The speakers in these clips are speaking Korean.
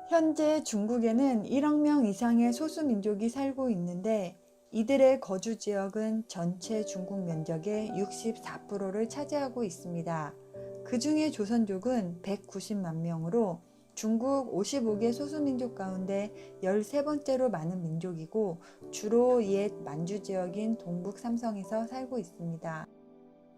현재 중국에는 1억 명 이상의 소수민족이 살고 있는데 이들의 거주 지역은 전체 중국 면적의 64%를 차지하고 있습니다. 그 중에 조선족은 190만 명으로 중국 55개 소수민족 가운데 13번째로 많은 민족이고 주로 옛 만주 지역인 동북 삼성에서 살고 있습니다.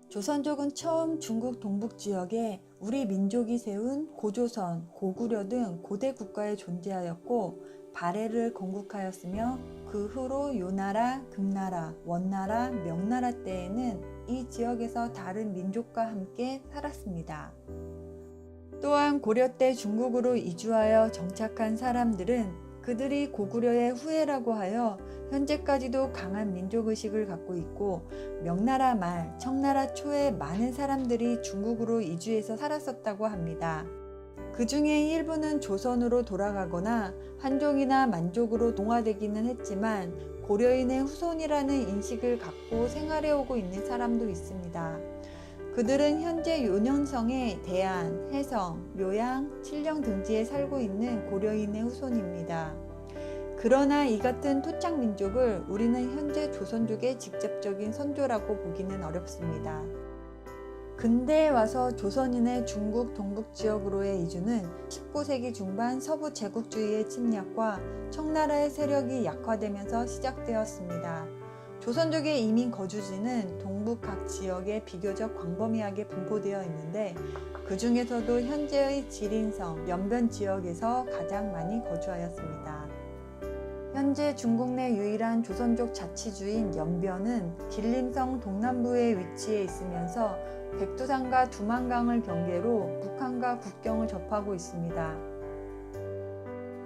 조선족은 처음 중국 동북 지역에 우리 민족이 세운 고조선, 고구려 등 고대 국가에 존재하였고 발해를 건국하였으며 그 후로 요나라, 금나라, 원나라, 명나라 때에는 이 지역에서 다른 민족과 함께 살았습니다. 또한 고려 때 중국으로 이주하여 정착한 사람들은 그들이 고구려의 후예라고 하여 현재까지도 강한 민족의식을 갖고 있고 명나라 말, 청나라 초에 많은 사람들이 중국으로 이주해서 살았었다고 합니다. 그 중에 일부는 조선으로 돌아가거나 한족이나 만족으로 동화되기는 했지만 고려인의 후손이라는 인식을 갖고 생활해오고 있는 사람도 있습니다. 그들은 현재 요년성의 대안, 해성, 묘양, 칠령 등지에 살고 있는 고려인의 후손입니다. 그러나 이 같은 토착민족을 우리는 현재 조선족의 직접적인 선조라고 보기는 어렵습니다. 근대에 와서 조선인의 중국 동북 지역으로의 이주는 19세기 중반 서부 제국주의의 침략과 청나라의 세력이 약화되면서 시작되었습니다. 조선족의 이민 거주지는 동북 각 지역에 비교적 광범위하게 분포되어 있는데 그 중에서도 현재의 지린성, 연변 지역에서 가장 많이 거주하였습니다. 현재 중국 내 유일한 조선족 자치주인 연변은 길림성 동남부에 위치해 있으면서 백두산과 두만강을 경계로 북한과 국경을 접하고 있습니다.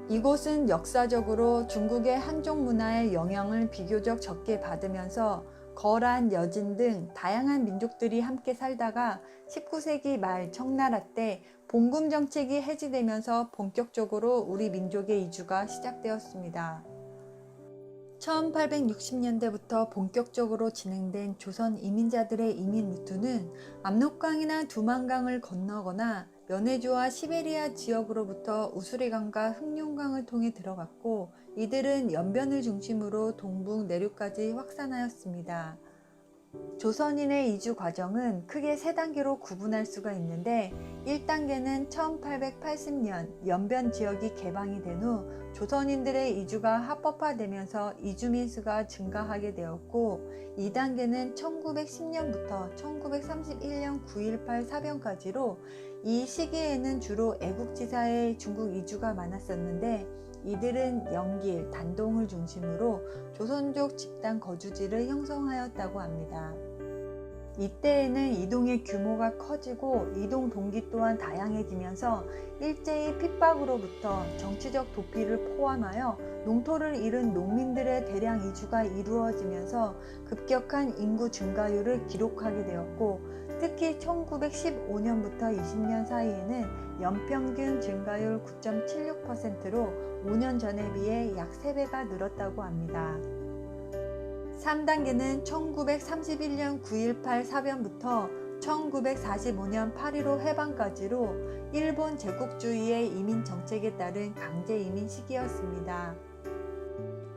이곳은 역사적으로 중국의 한족 문화의 영향을 비교적 적게 받으면서 거란, 여진 등 다양한 민족들이 함께 살다가 19세기 말 청나라 때 봉금 정책이 해지되면서 본격적으로 우리 민족의 이주가 시작되었습니다. 1860년대부터 본격적으로 진행된 조선 이민자들의 이민 루트는 압록강이나 두만강을 건너거나 연해주와 시베리아 지역으로부터 우수리강과 흑룡강을 통해 들어갔고 이들은 연변을 중심으로 동북 내륙까지 확산하였습니다. 조선인의 이주 과정은 크게 세 단계로 구분할 수가 있는데 1단계는 1880년 연변 지역이 개방이 된 후 조선인들의 이주가 합법화되면서 이주민 수가 증가하게 되었고 2단계는 1910년부터 1931년 9.18 사변까지로 이 시기에는 주로 애국지사의 중국 이주가 많았었는데 이들은 영길, 단동을 중심으로 조선족 집단 거주지를 형성하였다고 합니다. 이때에는 이동의 규모가 커지고 이동 동기 또한 다양해지면서 일제히 핍박으로부터 정치적 도피를 포함하여 농토를 잃은 농민들의 대량 이주가 이루어지면서 급격한 인구 증가율을 기록하게 되었고 특히 1915년부터 20년 사이에는 연평균 증가율 9.76%로 5년 전에 비해 약 3배가 늘었다고 합니다. 3단계는 1931년 9.18 사변부터 1945년 8.15 해방까지로 일본 제국주의의 이민 정책에 따른 강제 이민 시기였습니다.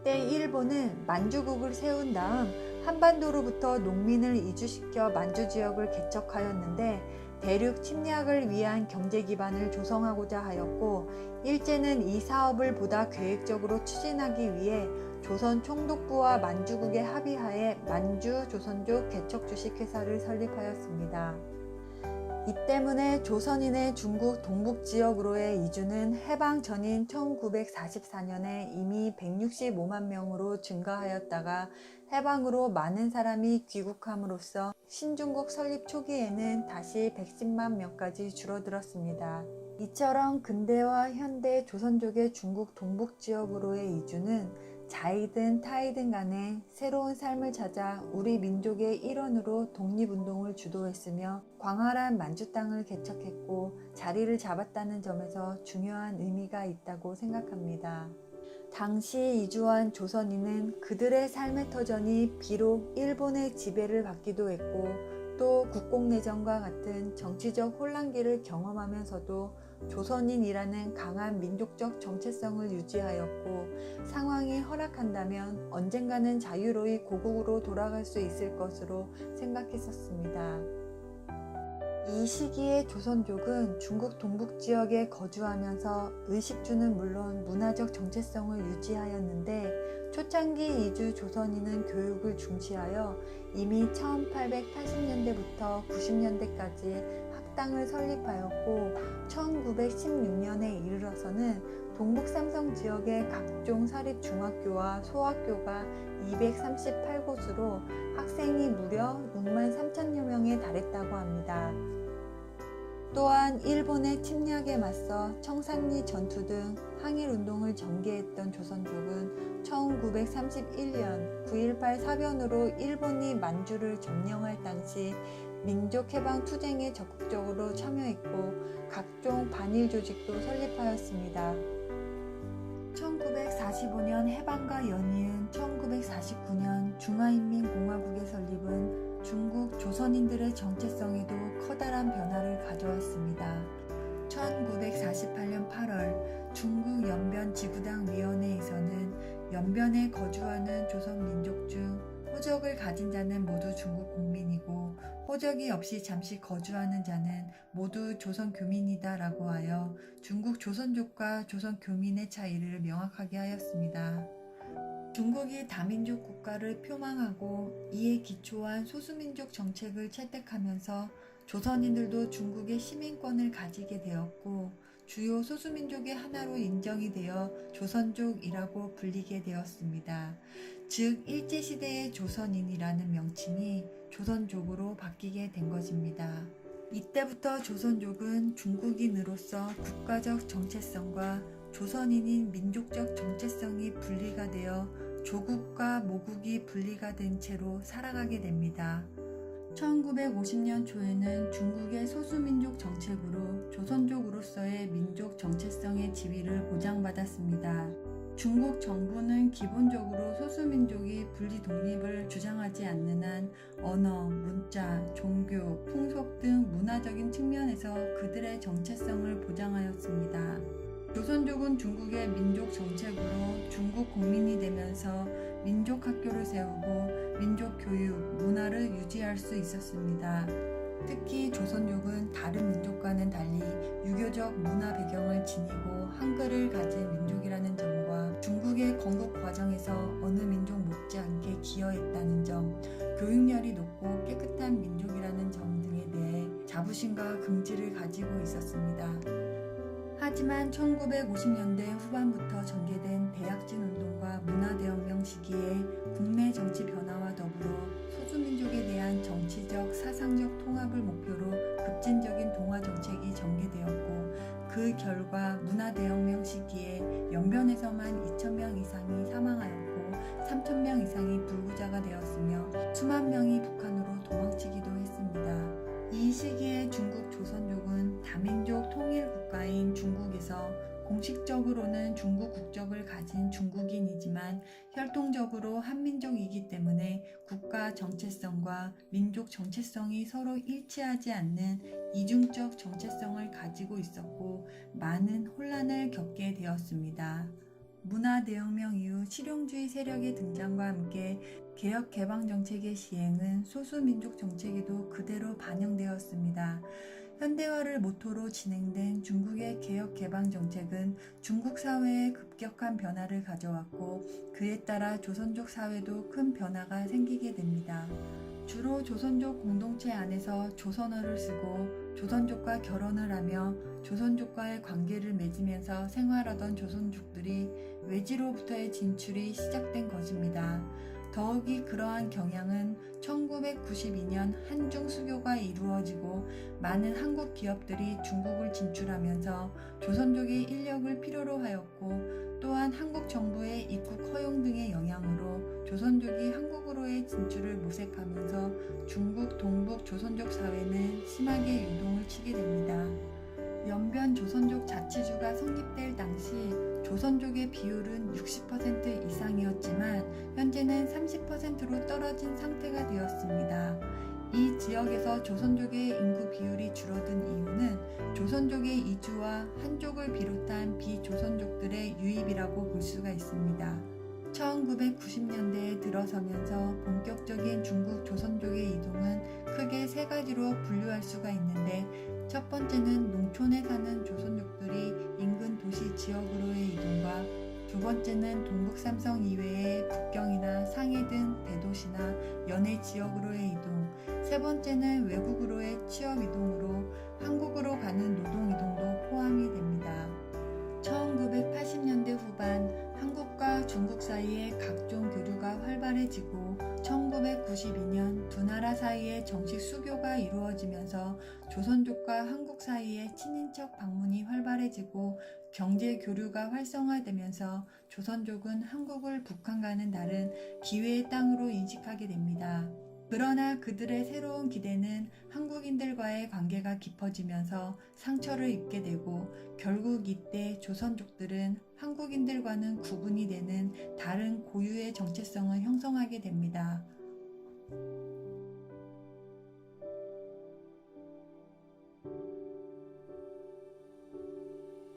이때 일본은 만주국을 세운 다음 한반도로부터 농민을 이주시켜 만주 지역을 개척하였는데 대륙 침략을 위한 경제 기반을 조성하고자 하였고 일제는 이 사업을 보다 계획적으로 추진하기 위해 조선 총독부와 만주국의 합의하에 만주 조선족 개척 주식회사를 설립하였습니다. 이 때문에 조선인의 중국 동북 지역으로의 이주는 해방 전인 1944년에 이미 165만 명으로 증가하였다가 해방으로 많은 사람이 귀국함으로써 신중국 설립 초기에는 다시 110만 명까지 줄어들었습니다. 이처럼 근대와 현대 조선족의 중국 동북 지역으로의 이주는 자이든 타이든 간에 새로운 삶을 찾아 우리 민족의 일원으로 독립운동을 주도했으며 광활한 만주 땅을 개척했고 자리를 잡았다는 점에서 중요한 의미가 있다고 생각합니다. 당시 이주한 조선인은 그들의 삶의 터전이 비록 일본의 지배를 받기도 했고 또 국공내전과 같은 정치적 혼란기를 경험하면서도 조선인이라는 강한 민족적 정체성을 유지하였고, 상황이 허락한다면 언젠가는 자유로이 고국으로 돌아갈 수 있을 것으로 생각했었습니다. 이 시기에 조선족은 중국 동북지역에 거주하면서 의식주는 물론 문화적 정체성을 유지하였는데, 초창기 이주 조선인은 교육을 중시하여 이미 1880년대부터 90년대까지 학당을 설립하였고, 1916년에 이르러서는 동북 삼성 지역의 각종 사립 중학교와 소학교가 238곳으로 학생이 무려 6만 3천여 명에 달했다고 합니다. 또한 일본의 침략에 맞서 청산리 전투 등 항일운동을 전개했던 조선족은 1931년 9.18 사변으로 일본이 만주를 점령할 당시 민족해방투쟁에 적극적으로 참여했고, 각종 반일 조직도 설립하였습니다. 1945년 해방과 연이은 1949년 중화인민공화국의 설립은 중국 조선인들의 정체성에도 커다란 변화를 가져왔습니다. 1948년 8월 중국 연변 지구당 위원회에서는 연변에 거주하는 조선 민족 중 호적을 가진 자는 모두 중국 국민이고, 호적이 없이 잠시 거주하는 자는 모두 조선 교민이다 라고 하여 중국 조선족과 조선 교민의 차이를 명확하게 하였습니다. 중국이 다민족 국가를 표방하고 이에 기초한 소수민족 정책을 채택하면서 조선인들도 중국의 시민권을 가지게 되었고, 주요 소수민족의 하나로 인정이 되어 조선족이라고 불리게 되었습니다. 즉 일제시대의 조선인이라는 명칭이 조선족으로 바뀌게 된 것입니다. 이때부터 조선족은 중국인으로서 국가적 정체성과 조선인인 민족적 정체성이 분리가 되어 조국과 모국이 분리가 된 채로 살아가게 됩니다. 1950년 초에는 중국의 소수민족 정책으로 조선족으로서의 민족 정체성의 지위를 보장받았습니다. 중국 정부는 기본적으로 소수민족이 분리 독립을 주장하지 않는 한 언어, 문자, 종교, 풍속 등 문화적인 측면에서 그들의 정체성을 보장하였습니다. 조선족은 중국의 민족 정책으로 중국 국민이 되면서 민족학교를 세우고 민족교육, 문화를 유지할 수 있었습니다. 특히 조선족은 다른 민족과는 달리 유교적 문화 배경을 지니고 한글을 가진 민족이라는 점과 중국의 건국 과정에서 어느 민족 못지않게 기여했다는 점, 교육열이 높고 깨끗한 민족이라는 점 등에 대해 자부심과 긍지를 가지고 있었습니다. 하지만 1950년대 후반부터 전개된 대약진 운동과 문화대혁명 시기에 국내 정치 변화와 더불어 소수민족에 대한 정치적, 사상적 통합을 목표로 급진적인 동화 정책이 전개되었고, 그 결과 문화대혁명 시기에 연변에서만 2,000명 이상이 사망하였고 3,000명 이상이 불구자가 되었으며 수만 명이 북한으로 도망치기도 했습니다. 이 시기에 중국 조선족은 다민족 통일 국가인 중국에서 공식적으로는 중국 국적을 가진 중국인이지만 혈통적으로 한민족이기 때문에 국가 정체성과 민족 정체성이 서로 일치하지 않는 이중적 정체성을 가지고 있었고, 많은 혼란을 겪게 되었습니다. 문화대혁명 이후 실용주의 세력의 등장과 함께 개혁 개방 정책의 시행은 소수민족 정책에도 그대로 반영되었습니다. 현대화를 모토로 진행된 중국의 개혁 개방 정책은 중국 사회에 급격한 변화를 가져왔고, 그에 따라 조선족 사회도 큰 변화가 생기게 됩니다. 주로 조선족 공동체 안에서 조선어를 쓰고 조선족과 결혼을 하며 조선족과의 관계를 맺으면서 생활하던 조선족들이 외지로부터의 진출이 시작된 것입니다. 더욱이 그러한 경향은 1992년 한중 수교가 이루어지고 많은 한국 기업들이 중국을 진출하면서 조선족의 인력을 필요로 하였고, 또한 한국 정부의 입국 허용 등의 영향으로 조선족이 한국으로의 진출을 모색하면서 중국 동북 조선족 사회는 심하게 유동을 치게 됩니다. 연변 조선족 자치주가 성립될 당시 조선족의 비율은 60% 이상이었지만 현재는 30%로 떨어진 상태가 되었습니다. 이 지역에서 조선족의 인구 비율이 줄어든 이유는 조선족의 이주와 한족을 비롯한 비조선족들의 유입이라고 볼 수가 있습니다. 1990년대에 들어서면서 본격적인 중국 조선족의 이동은 크게 세 가지로 분류할 수가 있는데, 첫 번째는 농촌에 사는 조선족들이 인근 도시 지역으로의 이동과, 두 번째는 동북 삼성 이외의 북경이나 상해 등 대도시나 연해 지역으로의 이동, 세 번째는 외국으로의 취업 이동으로 한국으로 가는 노동 이동도 포함이 됩니다. 1980년대 후반 한국과 중국 사이에 각종 교류가 활발해지고 1992년 두 나라 사이에 정식 수교가 이루어지면서 조선족과 한국 사이에 친인척 방문이 활발해지고 경제 교류가 활성화되면서 조선족은 한국을 북한과는 다른 기회의 땅으로 인식하게 됩니다. 그러나 그들의 새로운 기대는 한국인들과의 관계가 깊어지면서 상처를 입게 되고, 결국 이때 조선족들은 한국인들과는 구분이 되는 다른 고유의 정체성을 형성하게 됩니다.